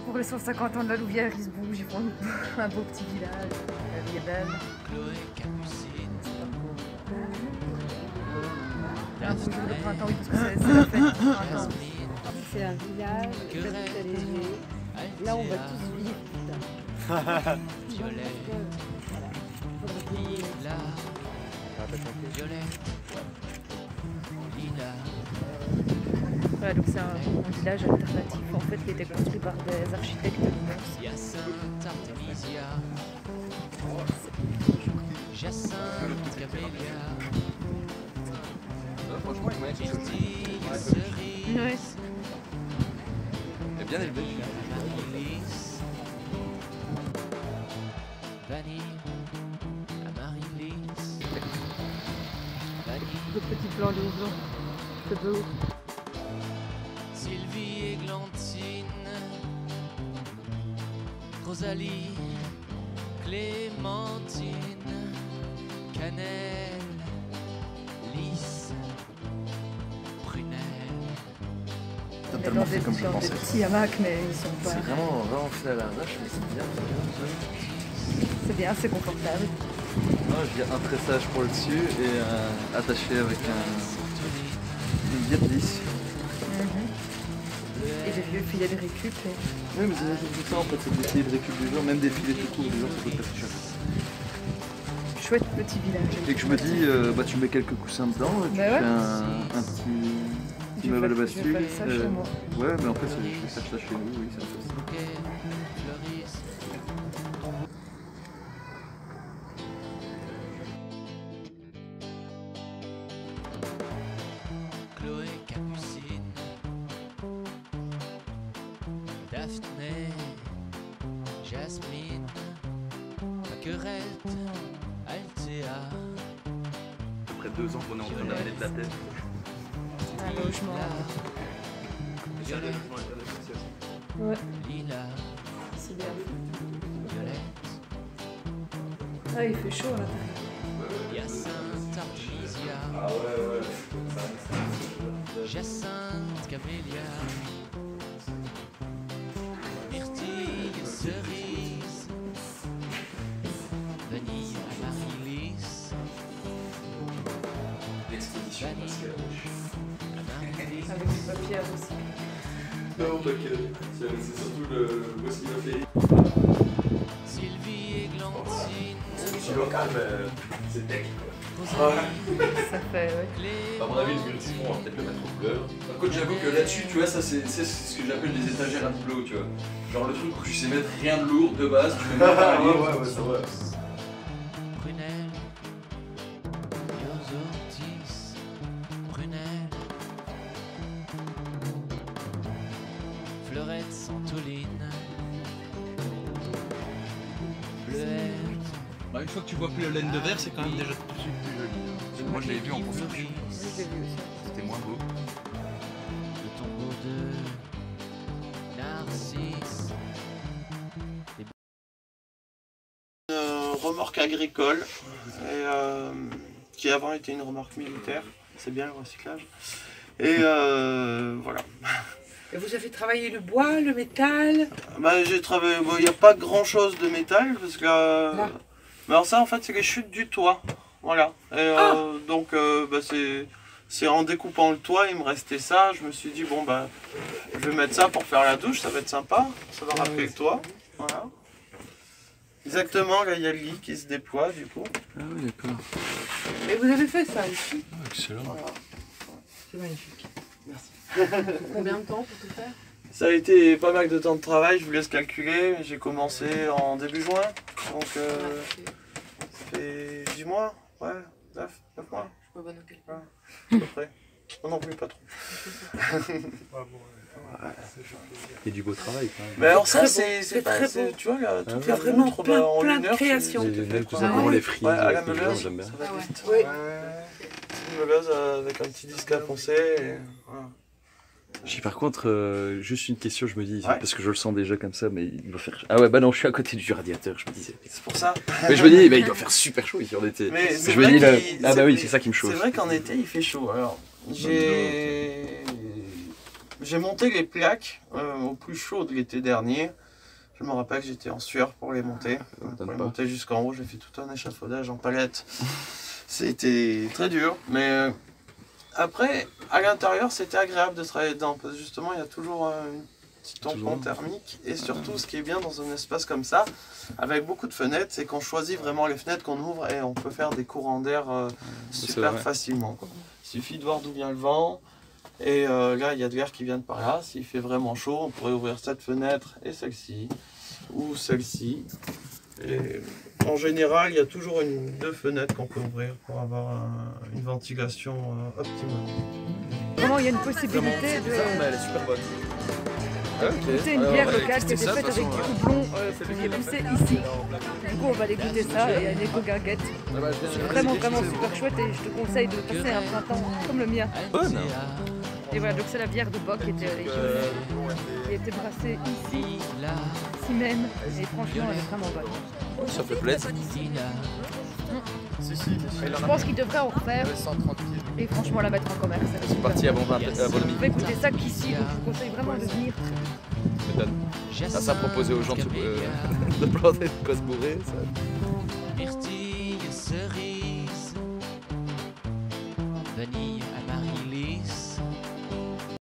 pour les 150 ans de la Louvière, ils se bougent, ils font un beau petit village. La vie est belle. Un beau jour de printemps, oui, parce que c'est la fête du printemps. C'est un village, l'habitat léger. Là, on va tous vivre. Violet, lilas, violet, lilas. Voilà, donc c'est un village alternatif en fait qui a été construit par des architectes de Mons. Hyacinthe, Artemisia, Jacinthe, Camélia, Myrtille, Cerise, Ouais. C'est bien élevé. Amaryllis, Vanille, Amaryllis, Vanille, Le petit plan d'oiseaux. C'est beau. Sylvie, Églantine, Rosalie, Clémentine, Cannelle, Lys, Prunelle. Totalement Dans fait comme je des pensais. petits hamacs, mais ils sont pas. C'est vraiment fait à l'arrache, mais c'est bien. C'est bien, c'est confortable. Non, je dis un tressage pour le dessus et attaché avec une guide lisse. Et des vieux filets de récup. Oui, mais c'est tout ça en fait, c'est des filets de récup du jour, même des filets tout courts du jour, ça coûte pas si cher. Chouette petit village. Et que je me dis, bah tu mets quelques coussins dedans, tu Bah fais ouais. un petit meuble de Je vais bascule. faire ça chez moi. Ouais, mais en fait, je vais faire ça chez nous, oui, c'est un peu ça. Floris, Chloé, Capucine, Daphné, Jasmine, Paquerette, Althea, Après 2 ans qu'on est en train d'amener de la tête. Un logement. Violet, Ouais, Lila, c'est bien. Violette, Ah, il fait chaud à l'intérieur. Hyacinthe, Artemisia, Jacinthe, Camélia, Myrtille, Cerise, Vanille, Amaryllis, Vanille, Amaryllis, Avec du papier aussi. Non, t'inquiète, c'est surtout le boss qui m'a fait. Sylvie, Églantine, Je suis local, mais c'est tech quoi. Rosalie, Ça fait, ouais. À mon avis, le multifond, on va peut-être le mettre aux couleurs. Par contre, j'avoue que là-dessus, tu vois, ça c'est ce que j'appelle des étagères à tableau, tu vois. Genre le truc où tu sais mettre rien de lourd de base, tu mets même pas un livre. Ouais, c'est vrai. Prunelle, Yosortis, Prunelle, Fleurette, Santoline, Bleuette, Bah, une fois que tu vois plus la laine de verre, c'est quand même déjà tout de suite plus joli. Moi je l'avais vu en construction, Oui, je l'ai vu aussi. c'était moins beau. le tombeau de Narcisse, Remorque agricole et, qui avant était une remorque militaire. C'est bien le recyclage. Et voilà. Et vous avez travaillé le bois, le métal? Bah, j'ai travaillé. Il n'y a pas grand chose de métal parce que. Mais alors ça en fait c'est les chutes du toit. Voilà. Et, donc bah, c'est en découpant le toit, il me restait ça. Je me suis dit bon bah je vais mettre ça pour faire la douche, ça va être sympa. Ça va rappeler le toit. Voilà. Exactement, là il y a le lit qui se déploie du coup. Ah oui, d'accord. Et vous avez fait ça aussi? Excellent. Voilà. C'est magnifique. Merci. Combien de temps pour tout faire? Ça a été pas mal de temps de travail, je vous laisse calculer. J'ai commencé en début juin, donc ça fait 10 mois, ouais, 9 mois, Je suis pas bonne au calcul. à peu près. Non, non plus, pas trop. Et du beau travail quand même. Mais alors ça, C'est c'est très pas, beau. tu vois, là, toute Il y la a vraiment poutre, plein, bah, en plein une de heure, créations. tu fais, Même tout quoi. simplement les frises, Ouais, à la que les gens, meuleuse, j'aime bien. ça va Ah ouais. vite. Oui. Ouais, une meuleuse avec un petit disque à poncer. Et... Voilà. J'ai par contre juste une question, je me dis, Ouais. parce que je le sens déjà comme ça, mais il doit faire. Ah ouais, bah non, je suis à côté du radiateur, je me disais. C'est pour ça. Mais je me dis, bah, il doit faire super chaud ici en été. Mais c'est je me vrai dis, là... qu'il- ah bah oui, c'est c'est ça qui me chauffe. C'est vrai qu'en été, il fait chaud. Alors, j'ai j'ai monté les plaques au plus chaud de l'été dernier. Je me rappelle que j'étais en sueur pour les monter. Pour les monter jusqu'en haut, j'ai fait tout un échafaudage en palette. C'était très dur, mais après, à l'intérieur, c'était agréable de travailler dedans, parce que justement, il y a toujours un petit tampon thermique, et surtout, ce qui est bien dans un espace comme ça, avec beaucoup de fenêtres, c'est qu'on choisit vraiment les fenêtres qu'on ouvre, et on peut faire des courants d'air super facilement, quoi. Il suffit de voir d'où vient le vent, et là, il y a de l'air qui vient de par là. S'il fait vraiment chaud, on pourrait ouvrir cette fenêtre et celle-ci, ou celle-ci. Et en général, il y a toujours deux fenêtres qu'on peut ouvrir pour avoir une ventilation optimale. Vraiment, il y a une possibilité de... elle est super bonne. goûter une bière locale qui était faite avec du houblon qui est poussé ici. Du coup, on va aller goûter ça et un éco-guinguette. C'est vraiment super chouette et je te conseille de passer un printemps comme le mien. Bonne. Et voilà, donc c'est la bière de Bock qui était régionale, qui a été brassée ici même, et franchement, elle est vraiment bonne. Ça fait plaisir. Je pense qu'il devrait en refaire et franchement la mettre en commerce. C'est parti à Bonvin. Vous pouvez goûter ça qu'ici, donc je vous conseille vraiment de venir. Ça proposait aux gens de planter de quoi se bourrer. Ça.